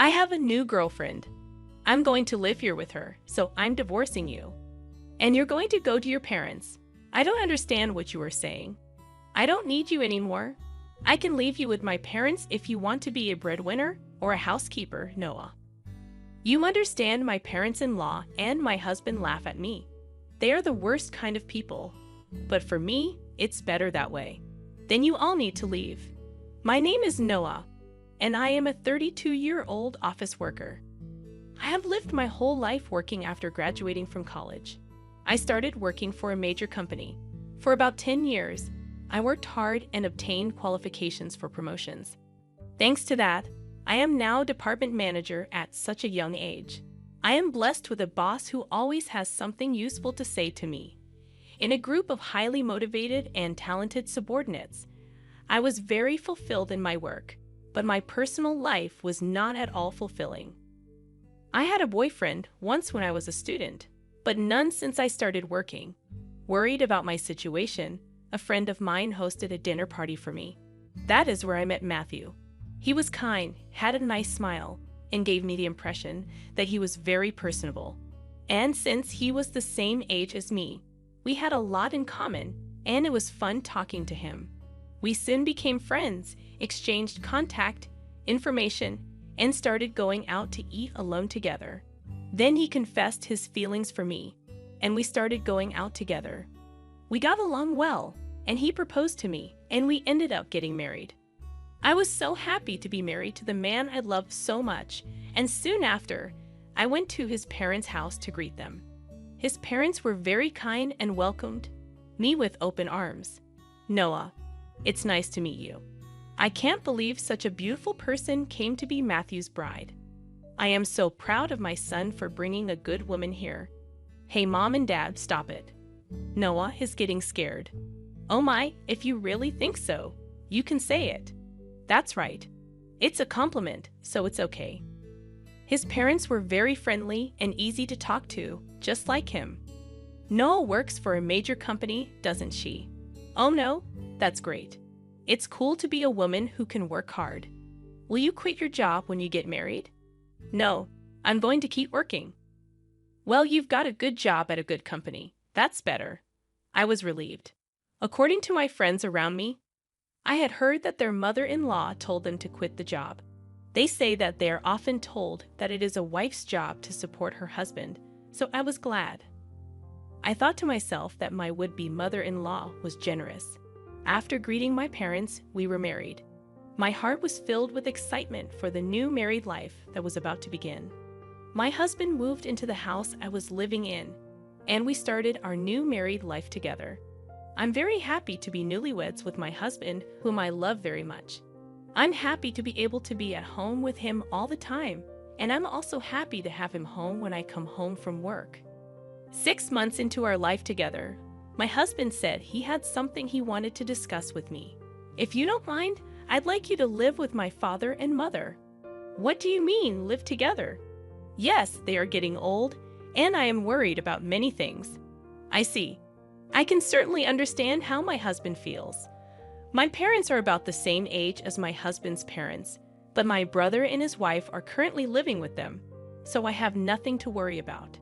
I have a new girlfriend. I'm going to live here with her, so I'm divorcing you. And you're going to go to your parents. I don't understand what you are saying. I don't need you anymore. I can leave you with my parents if you want to be a breadwinner or a housekeeper, Noah. You understand, my parents-in-law and my husband laugh at me. They are the worst kind of people. But for me, it's better that way. Then you all need to leave. My name is Noah, and I am a 32-year-old office worker. I have lived my whole life working after graduating from college. I started working for a major company. For about 10 years, I worked hard and obtained qualifications for promotions. Thanks to that, I am now department manager at such a young age. I am blessed with a boss who always has something useful to say to me. In a group of highly motivated and talented subordinates, I was very fulfilled in my work, but my personal life was not at all fulfilling. I had a boyfriend once when I was a student, but none since I started working. Worried about my situation, a friend of mine hosted a dinner party for me. That is where I met Matthew. He was kind, had a nice smile, and gave me the impression that he was very personable. And since he was the same age as me, we had a lot in common, and it was fun talking to him. We soon became friends, exchanged contact, information, and started going out to eat alone together. Then he confessed his feelings for me, and we started going out together. We got along well, and he proposed to me, and we ended up getting married. I was so happy to be married to the man I loved so much, and soon after, I went to his parents' house to greet them. His parents were very kind and welcomed me with open arms. Noah, it's nice to meet you. I can't believe such a beautiful person came to be Matthew's bride. I am so proud of my son for bringing a good woman here. Hey, Mom and Dad, stop it. Noah is getting scared. Oh my, if you really think so, you can say it. That's right. It's a compliment, so it's okay. His parents were very friendly and easy to talk to, just like him. Noah works for a major company, doesn't she? Oh no, that's great. It's cool to be a woman who can work hard. Will you quit your job when you get married? No, I'm going to keep working. Well, you've got a good job at a good company. That's better. I was relieved. According to my friends around me, I had heard that their mother-in-law told them to quit the job. They say that they are often told that it is a wife's job to support her husband, so I was glad. I thought to myself that my would-be mother-in-law was generous. After greeting my parents, we were married. My heart was filled with excitement for the new married life that was about to begin. My husband moved into the house I was living in, and we started our new married life together. I'm very happy to be newlyweds with my husband, whom I love very much. I'm happy to be able to be at home with him all the time, and I'm also happy to have him home when I come home from work. 6 months into our life together, my husband said he had something he wanted to discuss with me. If you don't mind, I'd like you to live with my father and mother. What do you mean, live together? Yes, they are getting old, and I am worried about many things. I see. I can certainly understand how my husband feels. My parents are about the same age as my husband's parents, but my brother and his wife are currently living with them, so I have nothing to worry about.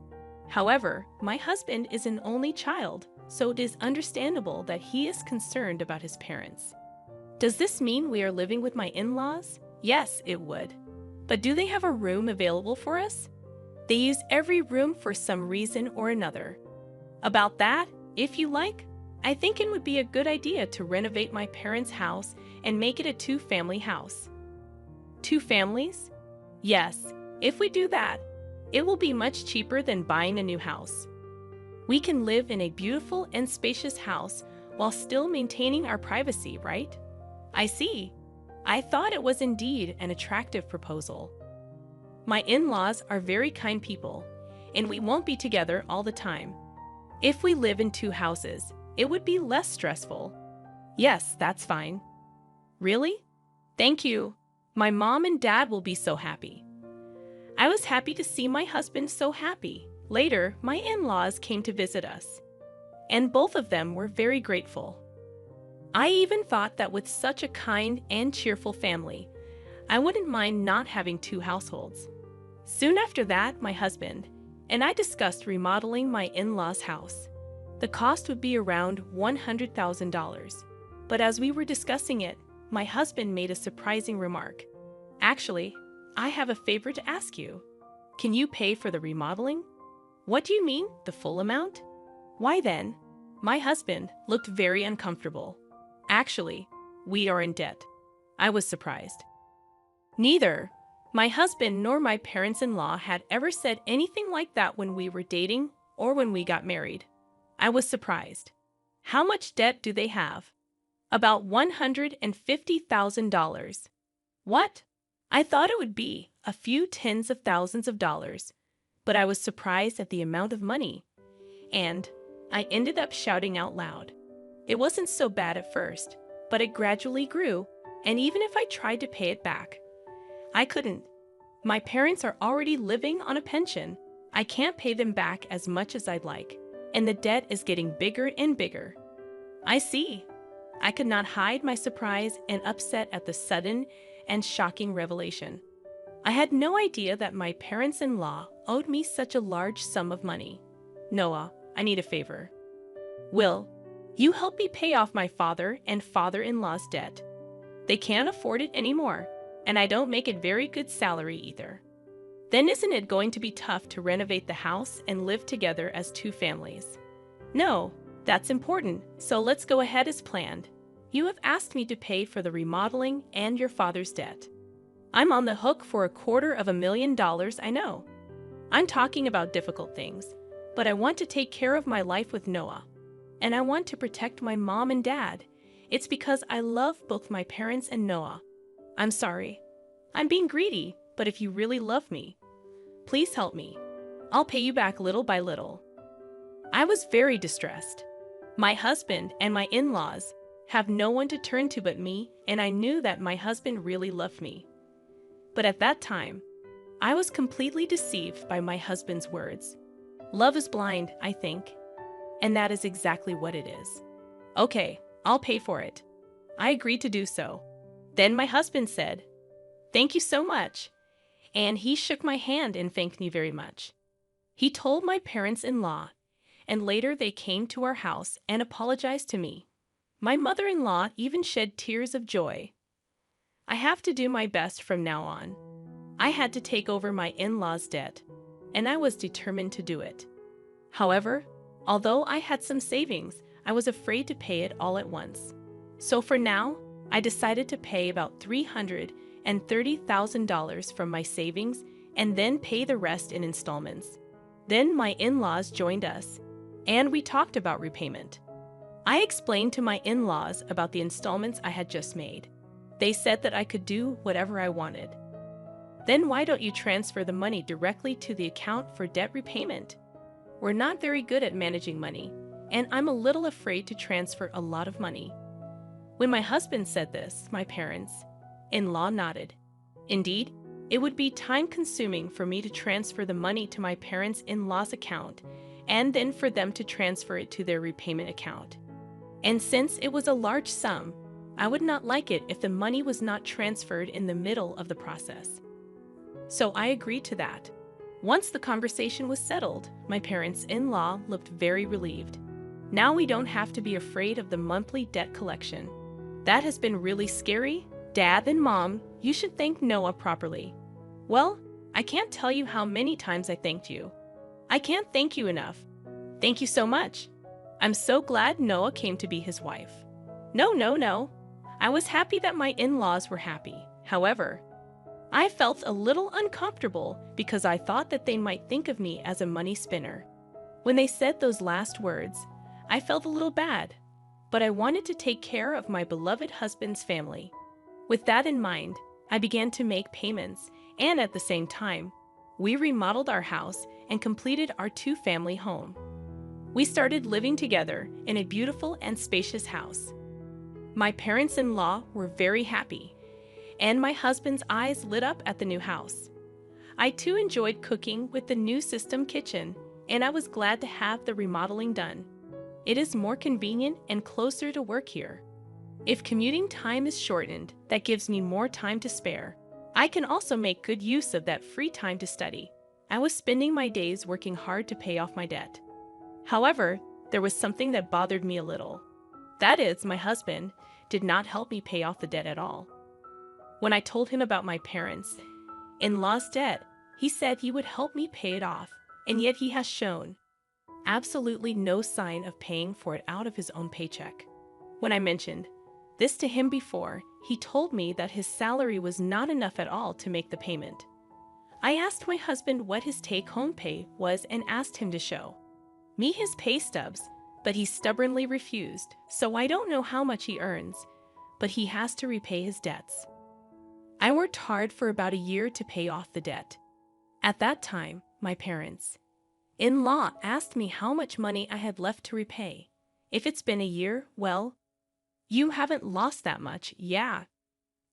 However, my husband is an only child, so it is understandable that he is concerned about his parents. Does this mean we are living with my in-laws? Yes, it would. But do they have a room available for us? They use every room for some reason or another. About that, if you like, I think it would be a good idea to renovate my parents' house and make it a 2-family house. 2 families? Yes, if we do that, it will be much cheaper than buying a new house. We can live in a beautiful and spacious house while still maintaining our privacy, right? I see. I thought it was indeed an attractive proposal. My in-laws are very kind people, and we won't be together all the time. If we live in 2 houses, it would be less stressful. Yes, that's fine. Really? Thank you. My mom and dad will be so happy. I was happy to see my husband so happy. Later, my in-laws came to visit us, and both of them were very grateful. I even thought that with such a kind and cheerful family, I wouldn't mind not having two households. Soon after that, my husband and I discussed remodeling my in-laws' house. The cost would be around $100,000. But as we were discussing it, my husband made a surprising remark. Actually, I have a favor to ask you. Can you pay for the remodeling? What do you mean, the full amount? Why then? My husband looked very uncomfortable. Actually, we are in debt. I was surprised. Neither my husband nor my parents-in-law had ever said anything like that when we were dating or when we got married. I was surprised. How much debt do they have? About $150,000. What? I thought it would be a few tens of thousands of dollars, but I was surprised at the amount of money. And I ended up shouting out loud. It wasn't so bad at first, but it gradually grew, and even if I tried to pay it back, I couldn't. My parents are already living on a pension. I can't pay them back as much as I'd like, and the debt is getting bigger and bigger. I see. I could not hide my surprise and upset at the sudden and shocking revelation. I had no idea that my parents-in-law owed me such a large sum of money. Noah, I need a favor. Will you help me pay off my father and father-in-law's debt? They can't afford it anymore, and I don't make a very good salary either. Then isn't it going to be tough to renovate the house and live together as two families? No, that's important, so let's go ahead as planned. You have asked me to pay for the remodeling and your father's debt. I'm on the hook for $250,000, I know. I'm talking about difficult things, but I want to take care of my life with Noah. And I want to protect my mom and dad. It's because I love both my parents and Noah. I'm sorry. I'm being greedy, but if you really love me, please help me. I'll pay you back little by little. I was very distressed. My husband and my in-laws have no one to turn to but me, and I knew that my husband really loved me. But at that time, I was completely deceived by my husband's words. Love is blind, I think. And that is exactly what it is. Okay, I'll pay for it. I agreed to do so. Then my husband said, "Thank you so much." And he shook my hand and thanked me very much. He told my parents-in-law, and later they came to our house and apologized to me. My mother-in-law even shed tears of joy. I have to do my best from now on. I had to take over my in-laws' debt, and I was determined to do it. However, although I had some savings, I was afraid to pay it all at once. So for now, I decided to pay about $330,000 from my savings and then pay the rest in installments. Then my in-laws joined us, and we talked about repayment. I explained to my in-laws about the installments I had just made. They said that I could do whatever I wanted. Then why don't you transfer the money directly to the account for debt repayment? We're not very good at managing money, and I'm a little afraid to transfer a lot of money. When my husband said this, my parents-in-law nodded. Indeed, it would be time-consuming for me to transfer the money to my parents-in-law's account and then for them to transfer it to their repayment account. And since it was a large sum, I would not like it if the money was not transferred in the middle of the process. So I agreed to that. Once the conversation was settled, my parents-in-law looked very relieved. Now we don't have to be afraid of the monthly debt collection. That has been really scary. Dad and Mom, you should thank Noah properly. Well, I can't tell you how many times I thanked you. I can't thank you enough. Thank you so much. I'm so glad Noah came to be his wife. No. I was happy that my in-laws were happy. However, I felt a little uncomfortable because I thought that they might think of me as a money spinner. When they said those last words, I felt a little bad, but I wanted to take care of my beloved husband's family. With that in mind, I began to make payments, and at the same time, we remodeled our house and completed our two-family home. We started living together in a beautiful and spacious house. My parents-in-law were very happy, and my husband's eyes lit up at the new house. I too enjoyed cooking with the new system kitchen, and I was glad to have the remodeling done. It is more convenient and closer to work here. If commuting time is shortened, that gives me more time to spare. I can also make good use of that free time to study. I was spending my days working hard to pay off my debt. However, there was something that bothered me a little. That is, my husband did not help me pay off the debt at all. When I told him about my parents' in-laws' debt, he said he would help me pay it off, and yet he has shown absolutely no sign of paying for it out of his own paycheck. When I mentioned this to him before, he told me that his salary was not enough at all to make the payment. I asked my husband what his take-home pay was and asked him to show me his pay stubs, but he stubbornly refused, so I don't know how much he earns, but he has to repay his debts. I worked hard for about a year to pay off the debt. At that time, my parents-in-law asked me how much money I had left to repay. If it's been a year, well, you haven't lost that much, yeah.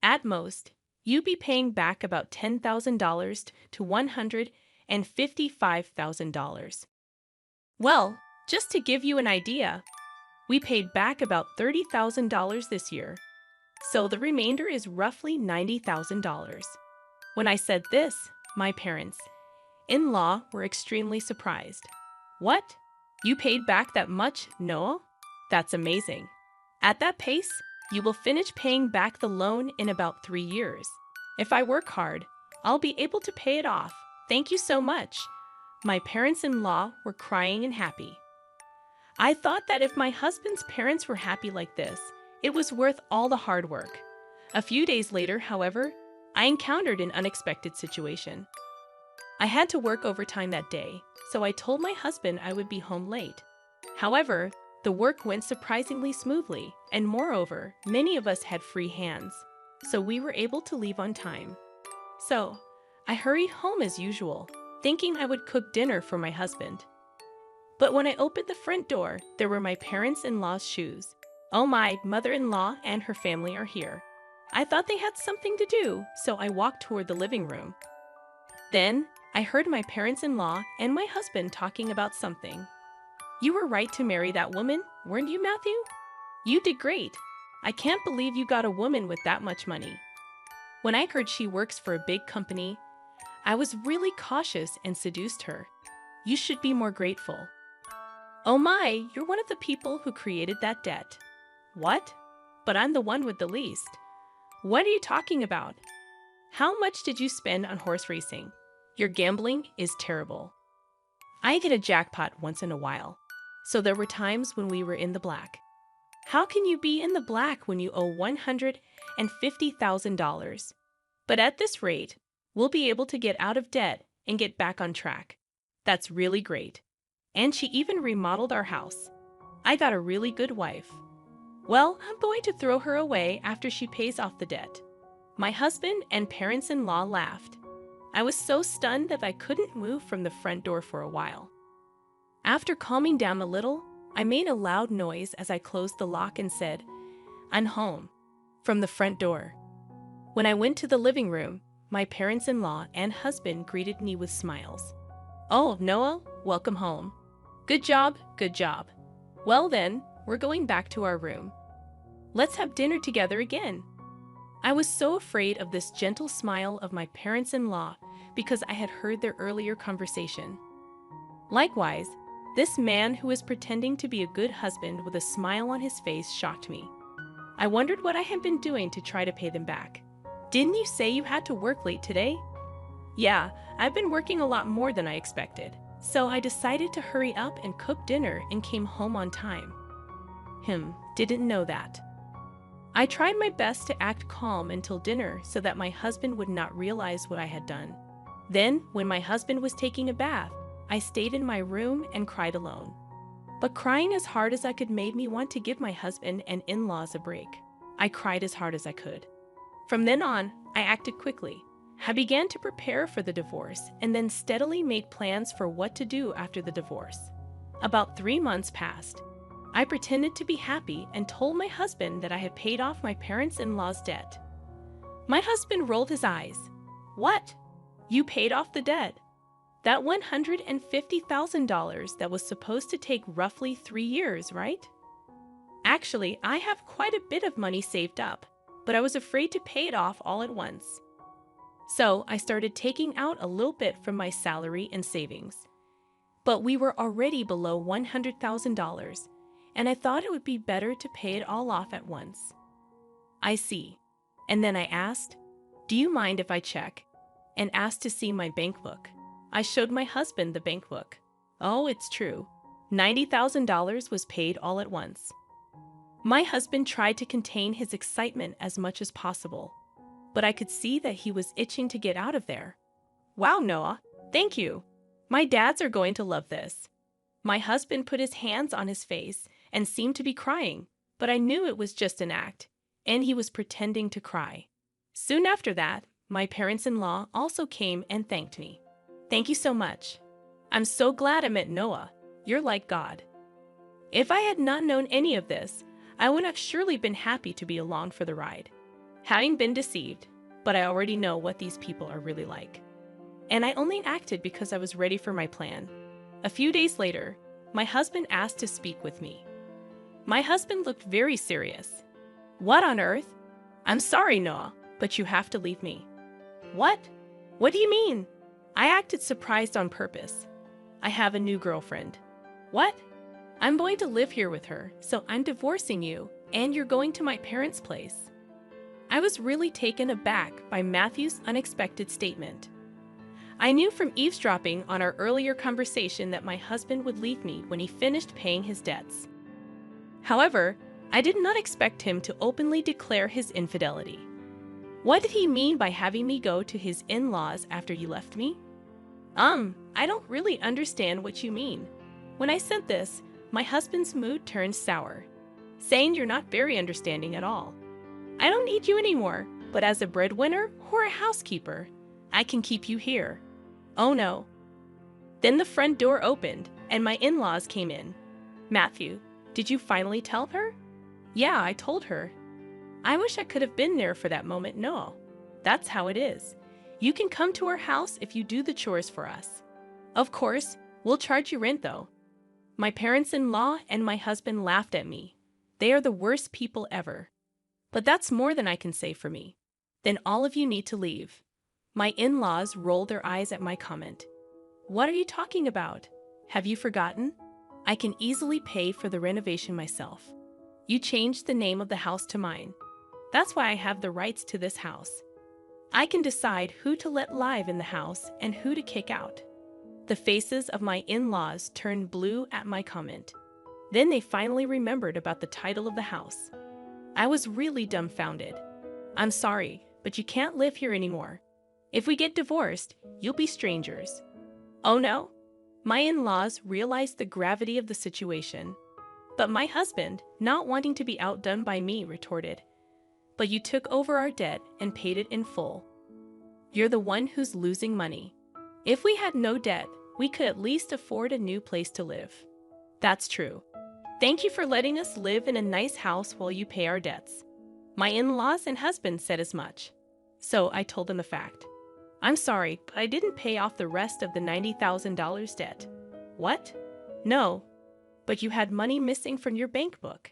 At most, you'd be paying back about $10,000 to $155,000. Well, just to give you an idea, we paid back about $30,000 this year, so the remainder is roughly $90,000. When I said this, my parents-in-law were extremely surprised. What? You paid back that much, Noah? That's amazing. At that pace, you will finish paying back the loan in about 3 years. If I work hard, I'll be able to pay it off. Thank you so much. My parents-in-law were crying and happy. I thought that if my husband's parents were happy like this, it was worth all the hard work. A few days later, however, I encountered an unexpected situation. I had to work overtime that day, so I told my husband I would be home late. However, the work went surprisingly smoothly, and moreover, many of us had free hands, so we were able to leave on time. So, I hurried home as usual, thinking I would cook dinner for my husband. But when I opened the front door, there were my parents-in-law's shoes. Oh, my mother-in-law and her family are here. I thought they had something to do, so I walked toward the living room. Then, I heard my parents-in-law and my husband talking about something. You were right to marry that woman, weren't you, Matthew? You did great. I can't believe you got a woman with that much money. When I heard she works for a big company, I was really cautious and seduced her. You should be more grateful. Oh my, you're one of the people who created that debt. What? But I'm the one with the least. What are you talking about? How much did you spend on horse racing? Your gambling is terrible. I get a jackpot once in a while, so there were times when we were in the black. How can you be in the black when you owe $150,000? But at this rate, we'll be able to get out of debt and get back on track. That's really great. And she even remodeled our house. I got a really good wife. Well, I'm going to throw her away after she pays off the debt. My husband and parents-in-law laughed. I was so stunned that I couldn't move from the front door for a while. After calming down a little, I made a loud noise as I closed the lock and said, "I'm home," from the front door. When I went to the living room, my parents-in-law and husband greeted me with smiles. "Oh, Noah, welcome home. Good job, good job. Well then, we're going back to our room. Let's have dinner together again." I was so afraid of this gentle smile of my parents-in-law because I had heard their earlier conversation. Likewise, this man who was pretending to be a good husband with a smile on his face shocked me. I wondered what I had been doing to try to pay them back. "Didn't you say you had to work late today?" "Yeah, I've been working a lot more than I expected, so I decided to hurry up and cook dinner and came home on time." Didn't know that. I tried my best to act calm until dinner so that my husband would not realize what I had done. Then, when my husband was taking a bath, I stayed in my room and cried alone. But crying as hard as I could made me want to give my husband and in-laws a break. I cried as hard as I could. From then on, I acted quickly. I began to prepare for the divorce and then steadily made plans for what to do after the divorce. About 3 months passed. I pretended to be happy and told my husband that I had paid off my parents-in-law's debt. My husband rolled his eyes. "What? You paid off the debt? That $150,000 that was supposed to take roughly 3 years, right?" "Actually, I have quite a bit of money saved up, but I was afraid to pay it off all at once." So I started taking out a little bit from my salary and savings. But we were already below $100,000, and I thought it would be better to pay it all off at once. I see. And then I asked, "Do you mind if I check?" and asked to see my bank book. I showed my husband the bank book. Oh, it's true. $90,000 was paid all at once. My husband tried to contain his excitement as much as possible, but I could see that he was itching to get out of there. Wow, Noah, thank you. My dads are going to love this. My husband put his hands on his face and seemed to be crying, but I knew it was just an act, and he was pretending to cry. Soon after that, my parents-in-law also came and thanked me. Thank you so much. I'm so glad I met Noah. You're like God. If I had not known any of this, I would have surely been happy to be along for the ride. Having been deceived, but I already know what these people are really like. And I only acted because I was ready for my plan. A few days later, my husband asked to speak with me. My husband looked very serious. What on earth? I'm sorry, Noah, but you have to leave me. What? What do you mean? I acted surprised on purpose. I have a new girlfriend. What? I'm going to live here with her, so I'm divorcing you, and you're going to my parents' place. I was really taken aback by Matthew's unexpected statement. I knew from eavesdropping on our earlier conversation that my husband would leave me when he finished paying his debts. However, I did not expect him to openly declare his infidelity. What did he mean by having me go to his in-laws after you left me? I don't really understand what you mean. When I sent this, my husband's mood turned sour, saying you're not very understanding at all. I don't need you anymore, but as a breadwinner or a housekeeper, I can keep you here. Oh no. Then the front door opened and my in-laws came in. Matthew, did you finally tell her? Yeah, I told her. I wish I could have been there for that moment. No, that's how it is. You can come to our house if you do the chores for us. Of course, we'll charge you rent though. My parents-in-law and my husband laughed at me. They are the worst people ever. But that's more than I can say for me. Then all of you need to leave. My in-laws rolled their eyes at my comment. What are you talking about? Have you forgotten? I can easily pay for the renovation myself. You changed the name of the house to mine. That's why I have the rights to this house. I can decide who to let live in the house and who to kick out. The faces of my in-laws turned blue at my comment. Then they finally remembered about the title of the house. I was really dumbfounded. I'm sorry, but you can't live here anymore. If we get divorced, you'll be strangers. Oh no? My in-laws realized the gravity of the situation. But my husband, not wanting to be outdone by me, retorted, "But you took over our debt and paid it in full. You're the one who's losing money. If we had no debt, we could at least afford a new place to live." That's true. Thank you for letting us live in a nice house while you pay our debts. My in-laws and husband said as much. So I told them the fact. I'm sorry, but I didn't pay off the rest of the $90,000 debt. What? No. But you had money missing from your bank book.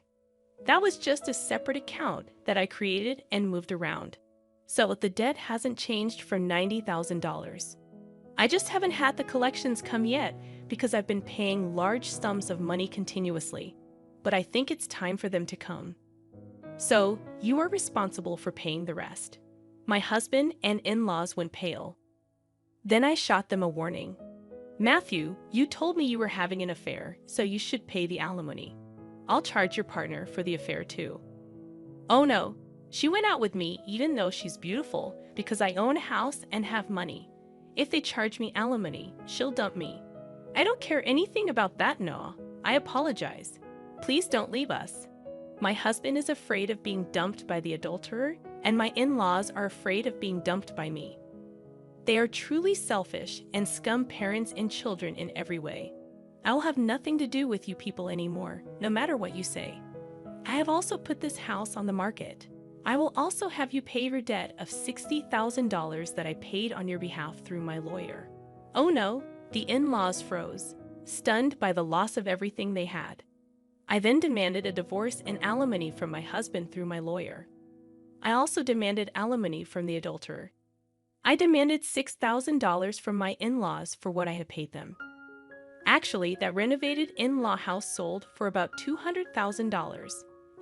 That was just a separate account that I created and moved around. So the debt hasn't changed from $90,000. I just haven't had the collections come yet because I've been paying large sums of money continuously, but I think it's time for them to come. So you are responsible for paying the rest. My husband and in-laws went pale. Then I shot them a warning. Matthew, you told me you were having an affair, so you should pay the alimony. I'll charge your partner for the affair too. Oh no, she went out with me even though she's beautiful because I own a house and have money. If they charge me alimony, she'll dump me. I don't care anything about that, Noah. I apologize. Please don't leave us. My husband is afraid of being dumped by the adulterer, and my in-laws are afraid of being dumped by me. They are truly selfish and scum parents and children in every way. I will have nothing to do with you people anymore, no matter what you say. I have also put this house on the market. I will also have you pay your debt of $60,000 that I paid on your behalf through my lawyer. Oh no, the in-laws froze, stunned by the loss of everything they had. I then demanded a divorce and alimony from my husband through my lawyer. I also demanded alimony from the adulterer. I demanded $6,000 from my in-laws for what I had paid them. Actually, that renovated in-law house sold for about $200,000.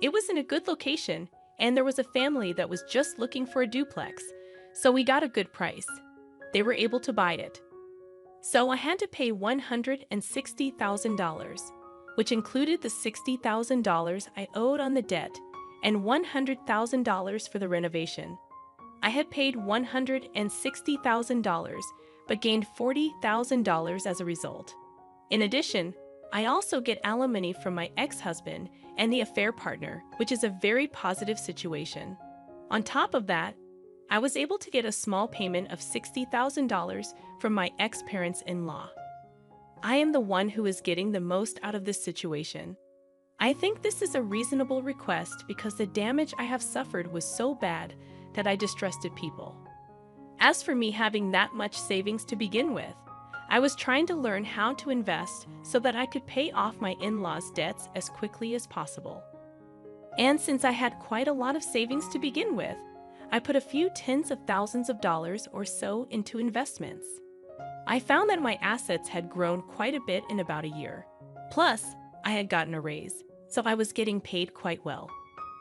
It was in a good location, and there was a family that was just looking for a duplex, so we got a good price. They were able to buy it. So I had to pay $160,000, which included the $60,000 I owed on the debt and $100,000 for the renovation. I had paid $160,000, but gained $40,000 as a result. In addition, I also get alimony from my ex-husband and the affair partner, which is a very positive situation. On top of that, I was able to get a small payment of $60,000 from my ex-parents-in-law. I am the one who is getting the most out of this situation. I think this is a reasonable request because the damage I have suffered was so bad that I distrusted people. As for me having that much savings to begin with, I was trying to learn how to invest so that I could pay off my in-laws' debts as quickly as possible. And since I had quite a lot of savings to begin with, I put a few tens of thousands of dollars or so into investments. I found that my assets had grown quite a bit in about a year. Plus, I had gotten a raise, so I was getting paid quite well.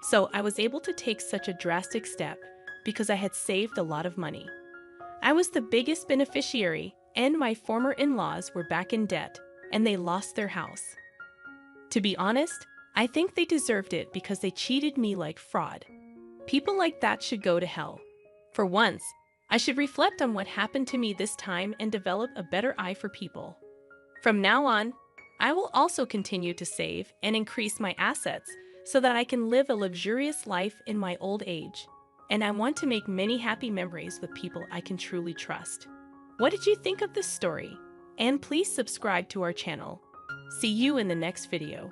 So I was able to take such a drastic step because I had saved a lot of money. I was the biggest beneficiary, and my former in-laws were back in debt, and they lost their house. To be honest, I think they deserved it because they cheated me like fraud. People like that should go to hell. For once, I should reflect on what happened to me this time and develop a better eye for people. From now on, I will also continue to save and increase my assets so that I can live a luxurious life in my old age. And I want to make many happy memories with people I can truly trust. What did you think of this story? And please subscribe to our channel. See you in the next video.